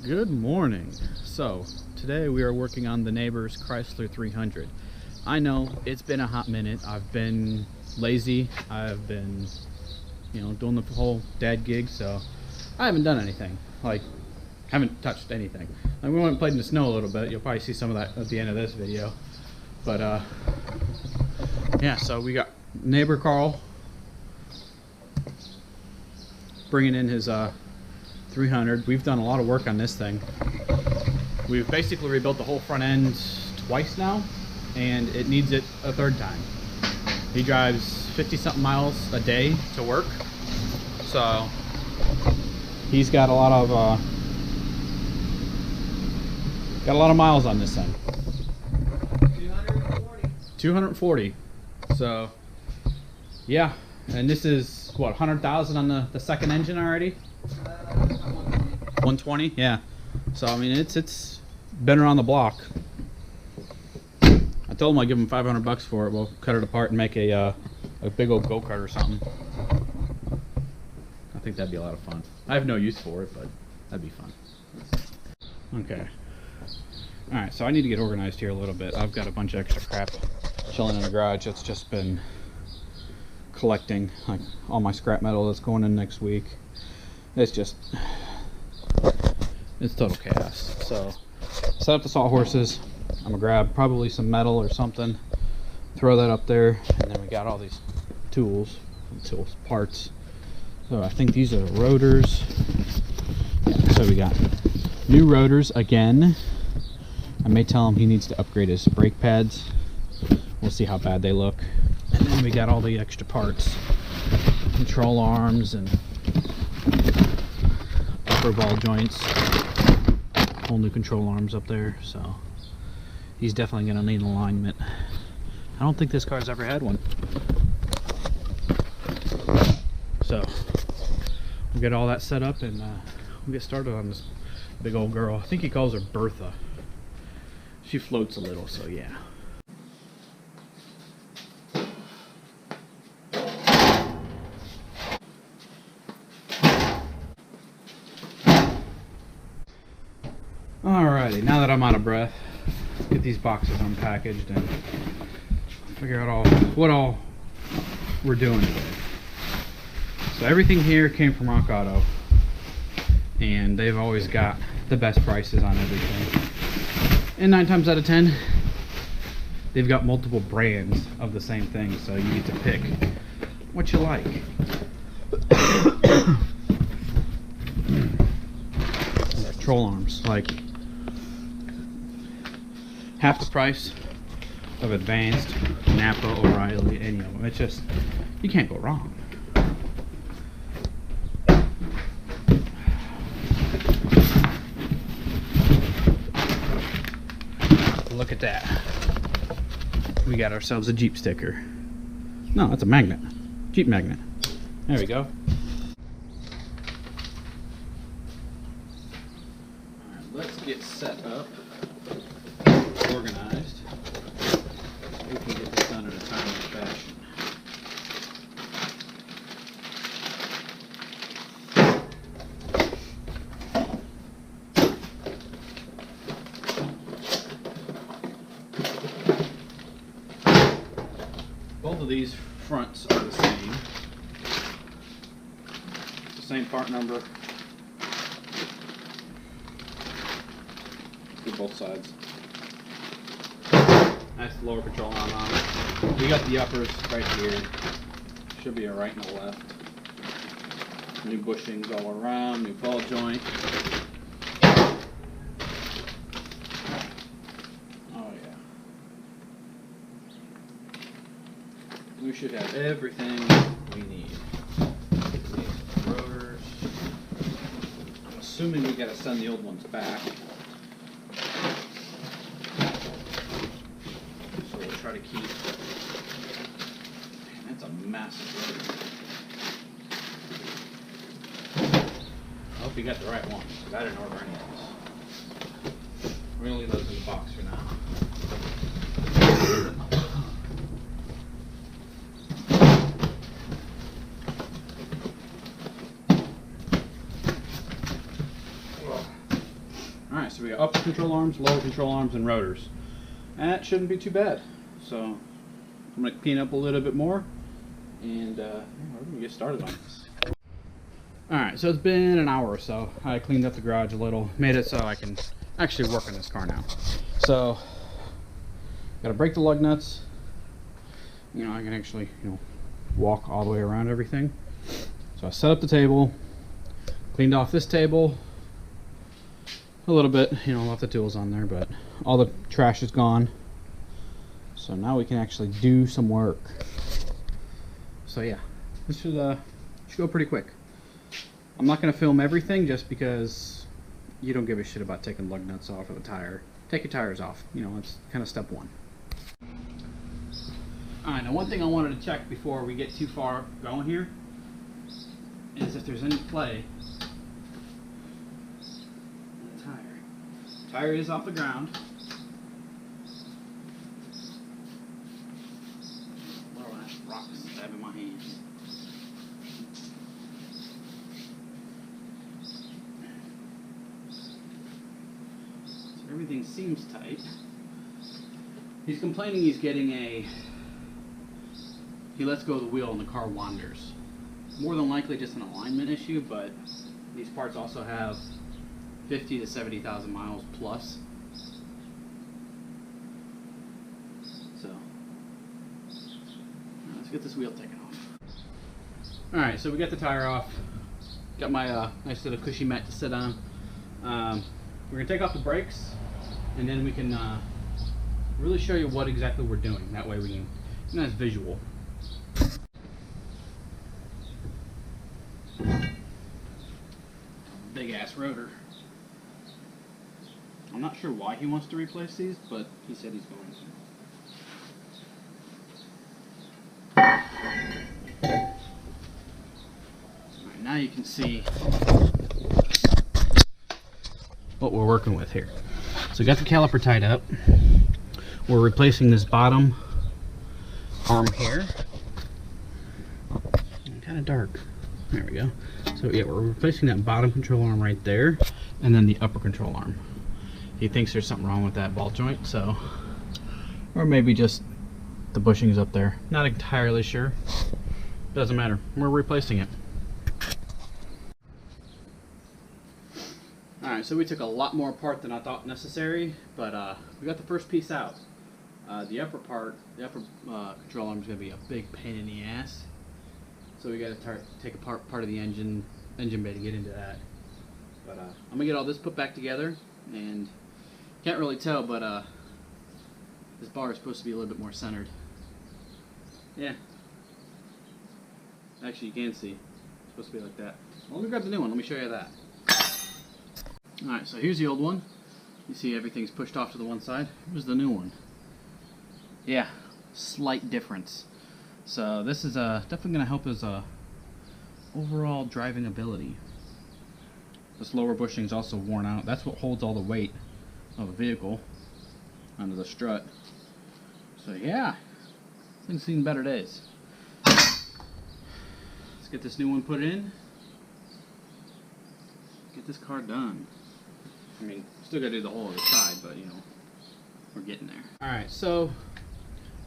Good morning. So today we are working on the neighbor's Chrysler 300. I know it's been a hot minute. I've been lazy. I've been, doing the whole dad gig, so I haven't done anything. Haven't touched anything. We went and played in the snow a little bit. You'll probably see some of that at the end of this video. But yeah, so we got neighbor Carl bringing in his 300. We've done a lot of work on this thing. We've basically rebuilt the whole front end twice now, and it needs it a third time. He drives 50-something miles a day to work, so he's got a lot of miles on this thing. 240. So yeah, and this is what, 100,000 on the second engine already. 120, yeah. So I mean, it's been around the block. I told him I'd give him $500 for it. We'll cut it apart and make a big old go-kart or something. I think that'd be a lot of fun. I have no use for it, but that'd be fun. Okay. All right, so I need to get organized here a little bit. I've got a bunch of extra crap chilling in the garage. It's just been collecting, like all my scrap metal that's going in next week. It's total chaos. So set up the sawhorses. I'm gonna grab probably some metal or something, throw that up there, and then we got all these parts. So I think these are the rotors. Yeah, so we got new rotors again. I may tell him he needs to upgrade his brake pads. We'll see how bad they look. And then we got all the extra parts, control arms and upper ball joints, whole new control arms up there. So he's definitely gonna need an alignment. I don't think this car's ever had one. So we'll get all that set up and we'll get started on this big old girl. I think he calls her Bertha. She floats a little, so yeah. Alrighty, now that I'm out of breath, let's get these boxes unpackaged and figure out what all we're doing today. So everything here came from Rock Auto, and they've always got the best prices on everything. And 9 times out of 10, they've got multiple brands of the same thing, so you get to pick what you like. Control arms, like half the price of Advanced, Napa, O'Reilly, any of them. It's just, you can't go wrong. Look at that. We got ourselves a Jeep sticker. No, that's a magnet. Jeep magnet. There we go. Alright, let's get set up, organized. We can get this done in a timely fashion. Both of these fronts are the same. It's the same part number for both sides. That's the lower control arm on it. We got the uppers right here. Should be a right and a left. New bushings all around, new ball joint. We should have everything we need. These rotors. I'm assuming we gotta send the old ones back. So we'll try to keep. Man, that's a massive rotor. I hope you got the right ones, because I didn't order any of those. We're gonna leave those in the box for now. So we got upper control arms, lower control arms, and rotors. And that shouldn't be too bad. So I'm going to clean up a little bit more, and we're going to get started on this. Alright, so it's been an hour or so. I cleaned up the garage a little, made it so I can actually work on this car now. So, gotta break the lug nuts. You know, I can actually, walk all the way around everything. So I set up the table, cleaned off this table a little bit, left the tools on there, but all the trash is gone. So now we can actually do some work. So yeah, this should go pretty quick. I'm not going to film everything just because you don't give a shit about taking lug nuts off of a tire. Take your tires off. That's kind of step one. Alright, now one thing I wanted to check before we get too far going here is if there's any play in the tire. The tire is off the ground. Little ass rocks stabbing my hands. Everything seems tight. He's complaining he's getting he lets go of the wheel and the car wanders. More than likely just an alignment issue, but these parts also have 50 to 70,000 miles plus. So, let's get this wheel taken off. Alright, so we got the tire off. Got my nice little cushy mat to sit on. We're going to take off the brakes, and then we can really show you what exactly we're doing. That way we can, nice visual. Big ass rotor. I'm not sure why he wants to replace these, but he said he's going to. Alright, now you can see what we're working with here. So we got the caliper tied up. We're replacing this bottom arm here. Kind of dark. There we go. So yeah, we're replacing that bottom control arm right there, and then the upper control arm. He thinks there's something wrong with that ball joint, so, or maybe just the bushings up there. Not entirely sure. Doesn't matter. We're replacing it. Alright, so we took a lot more apart than I thought necessary, but we got the first piece out. The upper part, the upper control arm is going to be a big pain in the ass. So we got to take apart part of the engine bay to get into that. But I'm going to get all this put back together, and can't really tell, but this bar is supposed to be a little bit more centered. Yeah. Actually, you can see. It's supposed to be like that. Well, let me grab the new one. Let me show you that. Alright, so here's the old one. You see everything's pushed off to the one side. Here's the new one. Yeah, slight difference. So this is definitely going to help his overall driving ability. This lower bushing is also worn out. That's what holds all the weight of the vehicle onto the strut. So yeah, things seen better days. Let's get this new one put in. Get this car done. I mean, still gotta do the whole other side, but we're getting there. Alright, so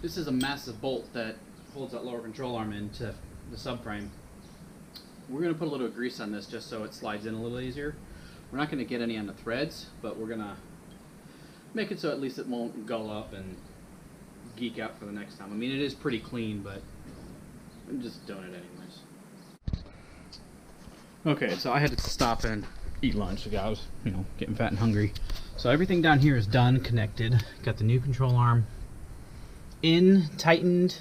this is a massive bolt that holds that lower control arm into the subframe. We're going to put a little grease on this just so it slides in a little easier. We're not going to get any on the threads, but we're going to make it so at least it won't go up and geek out for the next time. I mean, it is pretty clean, but I'm just doing it anyways. Okay, so I had to stop and eat lunch because I was, getting fat and hungry. So everything down here is done, connected. Got the new control arm in, tightened.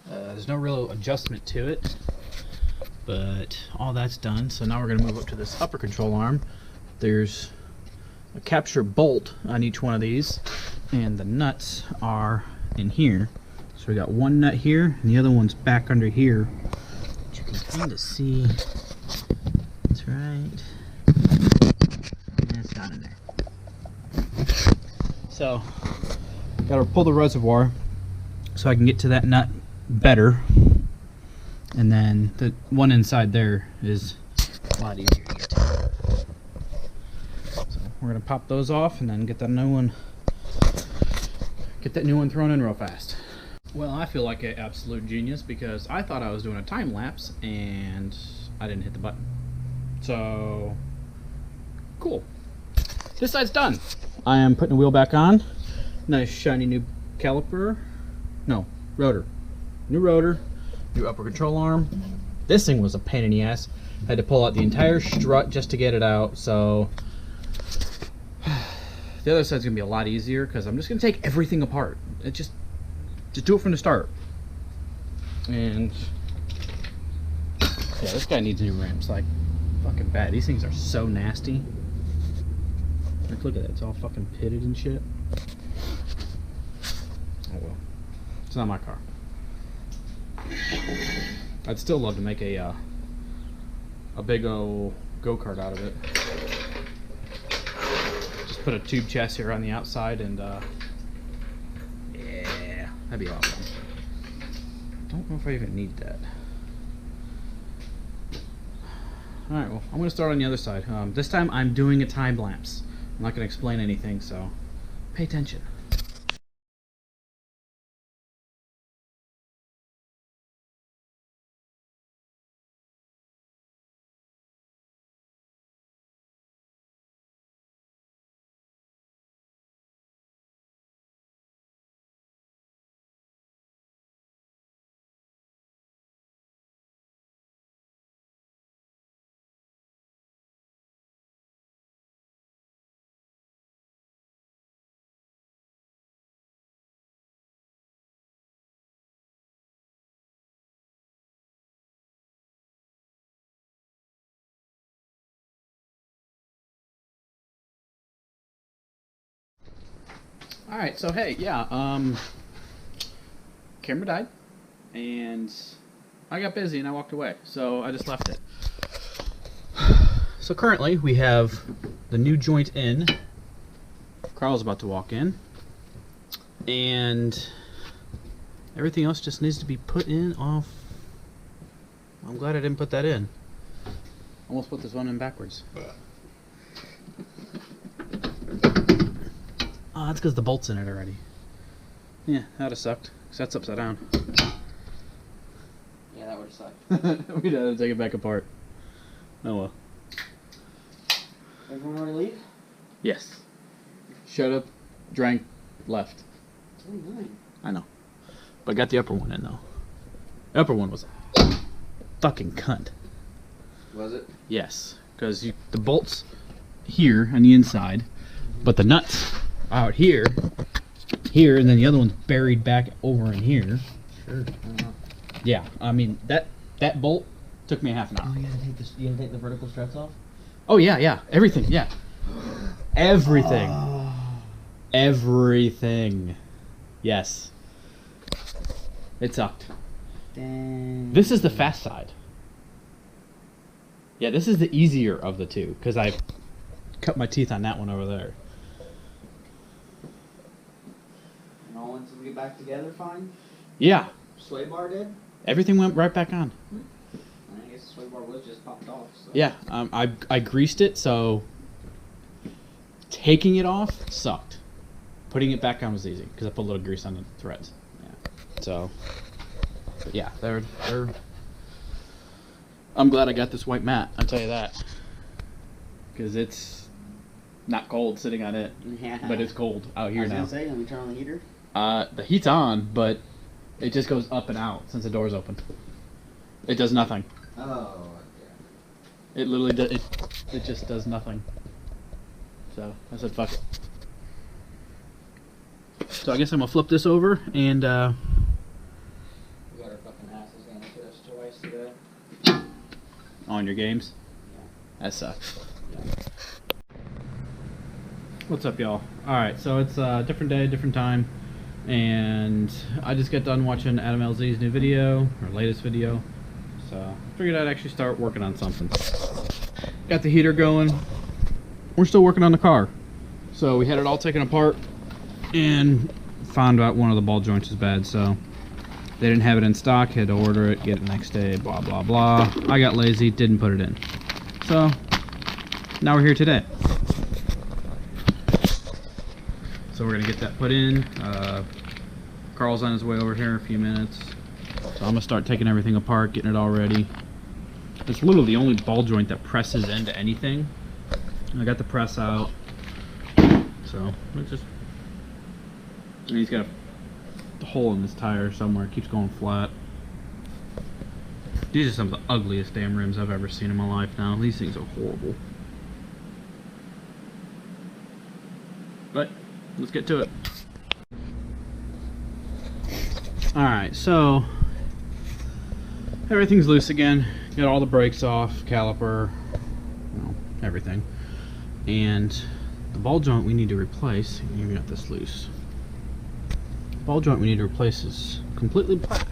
There's no real adjustment to it, but all that's done. So now we're going to move up to this upper control arm. There's a capture bolt on each one of these, and the nuts are in here. So we got one nut here, and the other one's back under here. But you can kind of see. That's right. And it's down in there. So, got to pull the reservoir so I can get to that nut better, and then the one inside there is a lot easier to get to. So we're gonna pop those off and then get that new one thrown in real fast. Well, I feel like an absolute genius because I thought I was doing a time lapse and I didn't hit the button. So cool. This side's done. I am putting the wheel back on. Nice shiny new caliper. No, rotor. New rotor, new upper control arm. This thing was a pain in the ass. I had to pull out the entire strut just to get it out, so the other side's gonna be a lot easier because I'm just gonna take everything apart. Just do it from the start. And yeah, this guy needs new rims, like fucking bad. These things are so nasty. Like, look at that, it's all fucking pitted and shit. Oh well, it's not my car. I'd still love to make a big old go-kart out of it. Just put a tube chassis here on the outside and yeah, that'd be awesome. Don't know if I even need that. Alright, well, I'm going to start on the other side. This time I'm doing a time lapse. I'm not going to explain anything, so pay attention. Alright, so hey, yeah, camera died, and I got busy and I walked away, so I just left it. So currently, we have the new joint in. Carl's about to walk in, and everything else just needs to be put in off. I'm glad I didn't put that in. Almost put this one in backwards. Oh, that's because the bolt's in it already. Yeah, that would've sucked, because that's upside down. Yeah, that would've sucked. We'd have to take it back apart. Oh well. Everyone want to leave? Yes. Shut up, drank, left. It's only 9. I know. But I got the upper one in, though. The upper one was a fucking cunt. Was it? Yes, because the bolt's here on the inside, but the nuts out here, and then the other one's buried back over in here. Sure. Yeah, I mean that bolt took me a half an hour. Oh, you gotta take the vertical struts off? Oh yeah, everything, yeah. Everything. Oh. Everything. Yes. It sucked. Dang. This is the fast side. Yeah, this is the easier of the two, because I cut my teeth on that one over there. And all until we get back together, fine? Yeah. Sway bar did? Everything went right back on. I guess the sway bar was just popped off. So. Yeah, I greased it, so taking it off sucked. Putting it back on was easy, because I put a little grease on the threads. Yeah. So, but yeah, they're I'm glad I got this white mat, I'll tell you that. Because it's not cold sitting on it, Yeah. but it's cold out here now. I was gonna say, can we turn on the heater? The heat's on, but it just goes up and out since the door's open. It does nothing. Oh, yeah. It literally does, it just does nothing. So I said fuck it. So I guess I'm gonna flip this over and We got our fucking asses handed to us twice today. on your games. Yeah. That sucks. Yeah. What's up, y'all? Alright, so it's a different day, different time, and I just got done watching Adam LZ's new video, or latest video, so figured I'd actually start working on something. Got the heater going. We're still working on the car. So we had it all taken apart and found out one of the ball joints is bad, so they didn't have it in stock, had to order it, get it next day, blah blah blah. I got lazy, didn't put it in. So now we're here today. So we're gonna get that put in. Carl's on his way over here in a few minutes. So I'm gonna start taking everything apart, getting it all ready. It's literally the only ball joint that presses into anything. I got the press out. So it's just, and he's got a hole in this tire somewhere. It keeps going flat. These are some of the ugliest damn rims I've ever seen in my life now. These things are horrible. But let's get to it. Alright, so everything's loose again. Got all the brakes off, caliper, you know, everything. And the ball joint we need to replace, you got this loose. The ball joint we need to replace is completely black.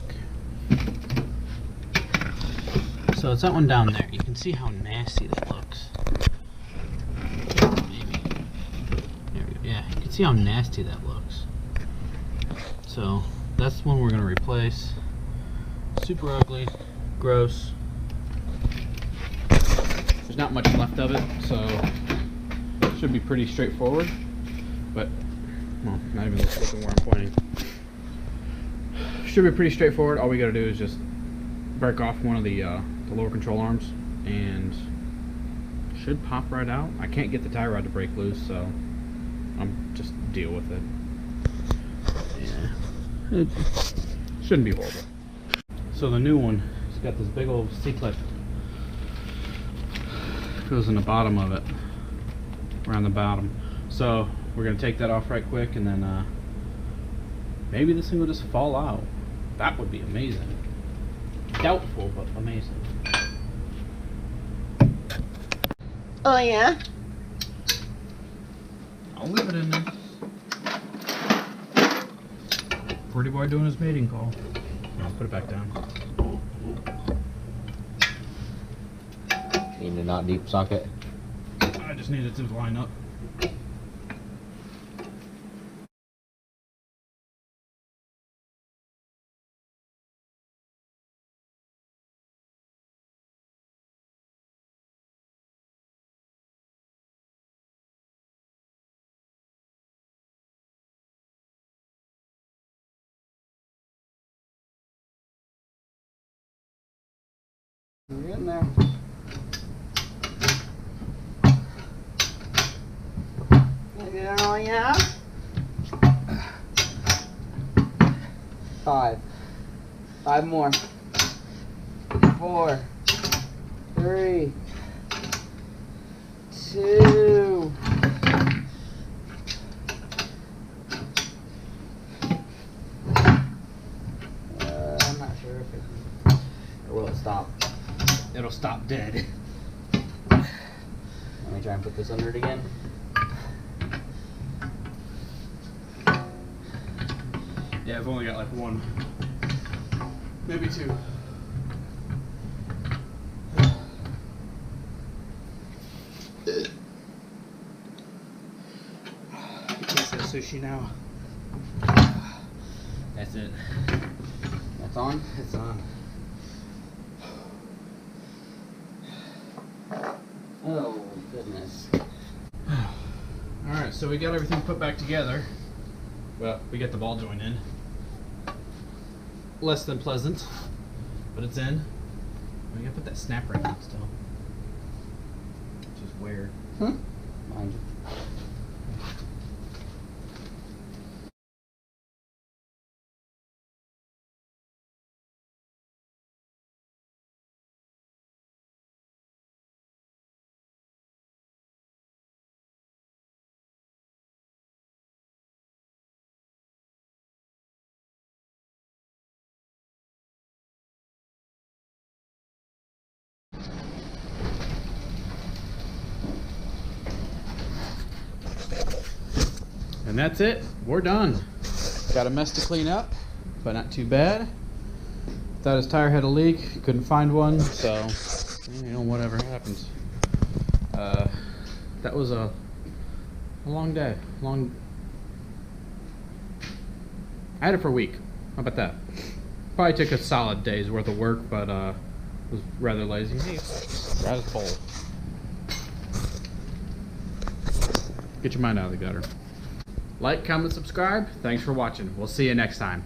So it's that one down there. You can see how nasty that looks. Maybe. There we go. Yeah, you can see how nasty that looks. So that's the one we're going to replace. Super ugly, gross. There's not much left of it, so it should be pretty straightforward. But, well, not even looking where I'm pointing. Should be pretty straightforward. All we got to do is just break off one of the lower control arms, and should pop right out. I can't get the tie rod to break loose, so I'm just deal with it. Yeah, it shouldn't be horrible. So the new one, it's got this big old C-clip. Goes in the bottom of it, around the bottom. So we're gonna take that off right quick, and then maybe this thing will just fall out. That would be amazing. Doubtful, but amazing. Oh yeah? I'll leave it in there. Pretty boy doing his mating call. I'll put it back down. Need a not deep socket. I just need it to line up. We're getting there. Oh yeah? 5. 5 more. 4. 3. 2. I'm not sure if it, or will it stop? It'll stop dead. Let me try and put this under it again. Yeah, I've only got like 1, maybe 2. Taste that sushi now. That's it. That's on? It's on. Oh, goodness. Alright, so we got everything put back together. Well, we got the ball joint in. Less than pleasant, but it's in. We gotta put that snap ring on still. Which is weird. Mind you. And that's it. We're done. Got a mess to clean up, but not too bad. Thought his tire had a leak. Couldn't find one, so you know, whatever happens. That was a long day. I had it for a week. How about that? Probably took a solid day's worth of work, but was rather lazy. Right as full. Get your mind out of the gutter. Like, comment, subscribe. Thanks for watching. We'll see you next time.